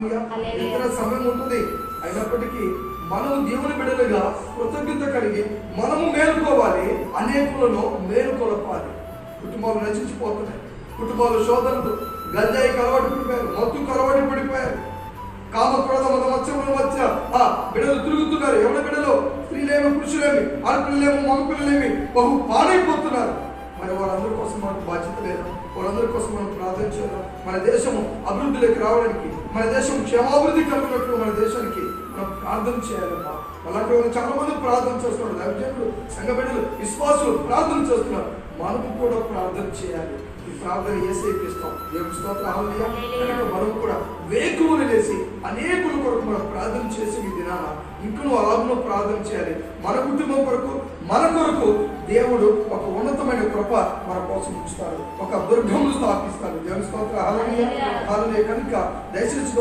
ఇతర సమయం ఉంటుంది. అయినప్పటికీ మనము దేవుని బిడ్డలుగా కృతజ్ఞత కలిగి మనము మేలుకోవాలి, అనేకులను మేలుకొలపాలి. కుటుంబాలు నశించిపోతున్నాయి, కుటుంబాలు శోధనలు, గంజాయికి అలవాటు పడిపోయారు, మత్తుకు అలవాటు పడిపోయారు, కామక్రోధ మచ్చముల మధ్య బిడ్డలు తిరుగుతున్నారు. ఎవరి బిడ్డలు? స్త్రీలేమి, పురుషులేమి, ఆడపిల్లలేమి, మగపిల్లలేమి బహు పాడైపోతున్నారు. మరి వాళ్ళందరి కోసం మనకు బాధ్యత లేదు. వాళ్ళందరి కోసం మనం ప్రార్థన చేద్దాం. మన దేశం అభివృద్ధిలోకి రావడానికి, మన దేశం క్షేమాభివృద్ధి కలిగినట్లు మన దేశానికి మనం ప్రార్థన చేయాలమ్మా. అలాంటి వాళ్ళు చాలా మంది ప్రార్థన చేస్తున్నారు. దైవజనులు, సంఘ బిడ్డలు, విశ్వాసులు ప్రార్థన చేస్తున్నారు. మనము కూడా ప్రార్థన చేయాలి. ఈ ప్రార్థన యేసయ్యకి ఇష్టం. దేవుని స్తోత్రం, హల్లెలూయా. కనుక మనం కూడా వేకువని లేసి అనేకుల కొరకు మనం ప్రార్థన చేసి ఈ దినాన ఇంకనూ అలాగనూ ప్రార్థన చేయాలి. మన కుటుంబం కొరకు, మన కొరకు దేవుడు ఒక ఉన్నతమైన కృప మన కోసం ఉంచుతాడు, ఒక దుర్గమును స్థాపిస్తాడు. దేవుని స్తోత్రం, హల్లెలూయా, హల్లెలూయా. కనుక దయచేసి